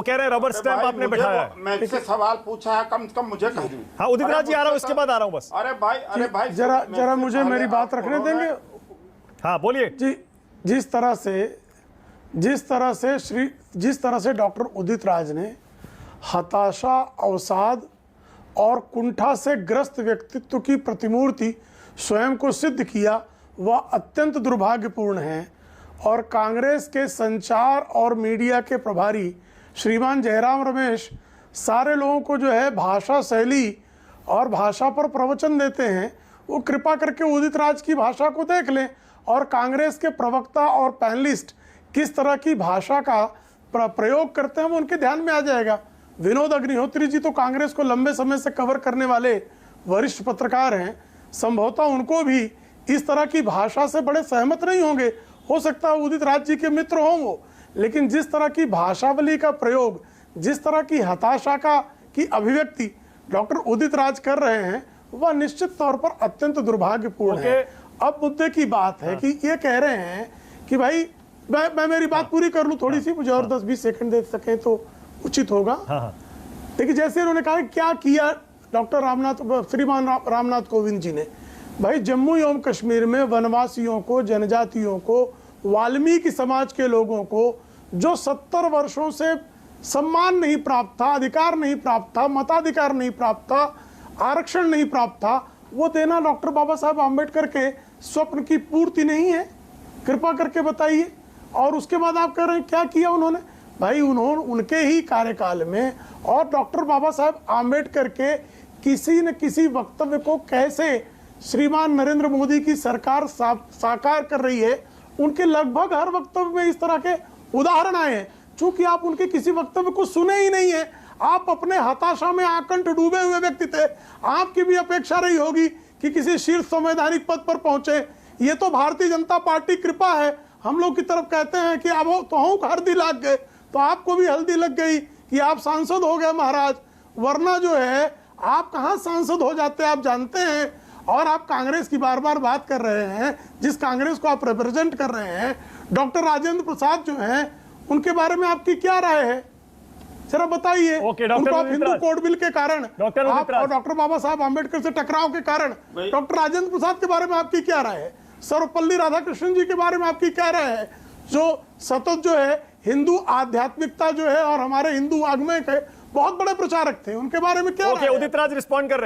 कह रहे हैं रबर स्टैंप आपने बैठाया है। मैं इससे सवाल पूछा है, कम से कम मुझे कह दूं। हाँ उदित राज जी आ रहा हूँ, इसके बाद आ रहा हूँ बस। अरे भाई जरा मुझे मेरी बात रखने देंगे। हाँ बोलिए जी, जिस तरह से डॉक्टर उदित राज ने हताशा, अवसाद और कुंठा से ग्रस्त व्यक्तित्व की प्रतिमूर्ति स्वयं को सिद्ध किया, वह अत्यंत दुर्भाग्यपूर्ण है। और कांग्रेस के संचार और मीडिया के प्रभारी श्रीमान जयराम रमेश सारे लोगों को जो है भाषा शैली और भाषा पर प्रवचन देते हैं, वो कृपा करके उदित राज की भाषा को देख लें और कांग्रेस के प्रवक्ता और पैनलिस्ट किस तरह की भाषा का प्रयोग करते हैं वो उनके ध्यान में आ जाएगा। विनोद अग्निहोत्री जी तो कांग्रेस को लंबे समय से कवर करने वाले वरिष्ठ पत्रकार हैं, संभवतः उनको भी इस तरह की भाषा से बड़े सहमत नहीं होंगे। हो सकता है उदित राज जी के मित्र हों वो, लेकिन जिस तरह की भाषावली का प्रयोग, जिस तरह की हताशा की अभिव्यक्ति डॉक्टर उदित राज कर रहे हैं, वह निश्चित तौर पर अत्यंत दुर्भाग्यपूर्ण है। अब मुद्दे की बात है कि ये कह रहे हैं कि भाई मैं मेरी बात पूरी कर लूं थोड़ी सी, मुझे और 10-20 सेकंड दे सकें तो उचित होगा। देखिए जैसे उन्होंने कहा क्या किया डॉक्टर श्रीमान रामनाथ कोविंद जी ने, भाई जम्मू एवं कश्मीर में वनवासियों को, जनजातियों को, वाल्मीकि समाज के लोगों को जो 70 वर्षों से सम्मान नहीं प्राप्त था, अधिकार नहीं प्राप्त था, मताधिकार नहीं प्राप्त था, आरक्षण नहीं प्राप्त था, वो देना डॉक्टर बाबा साहब आम्बेडकर के स्वप्न की पूर्ति नहीं है? कृपा करके बताइए। और उसके बाद आप कह रहे हैं क्या किया उन्होंने? भाई उनके ही कार्यकाल में और डॉक्टर बाबा साहब आम्बेडकर के किसी न किसी वक्तव्य को कैसे श्रीमान नरेंद्र मोदी की सरकार साकार कर रही है, उनके लगभग हर वक्तव्य में इस तरह के उदाहरण आए हैं। चूंकि आप उनके किसी वक्तव्य को सुने ही नहीं है, आप अपने हताशा में आकंठ डूबे हुए व्यक्ति थे, आपकी भी अपेक्षा रही होगी कि किसी शीर्ष संवैधानिक पद पर पहुंचे। ये तो भारतीय जनता पार्टी कृपा है, हम लोग की तरफ कहते हैं कि अब तो हल्दी लग गए, तो आपको भी हल्दी लग गई कि आप सांसद हो गए महाराज, वरना जो है आप कहाँ सांसद हो जाते आप जानते हैं। और आप कांग्रेस की बार बार बात कर रहे हैं, जिस कांग्रेस को आप रिप्रेजेंट कर रहे हैं, डॉक्टर राजेंद्र प्रसाद जो हैं उनके बारे में आपकी क्या राय है, जरा बताइए। उनको आप हिंदू कोड बिल के कारण आप और डॉक्टर बाबा साहब आम्बेडकर से टकराव के कारण डॉक्टर राजेंद्र प्रसाद के बारे में आपकी क्या राय है, सर्वपल्ली राधाकृष्णन जी के बारे में आपकी क्या राय है, जो सतत जो है हिंदू आध्यात्मिकता जो है और हमारे हिंदू वाग्मय के बहुत बड़े प्रचारक थे, उनके बारे में क्या राय है? उदित राज रिस्पॉन्ड कर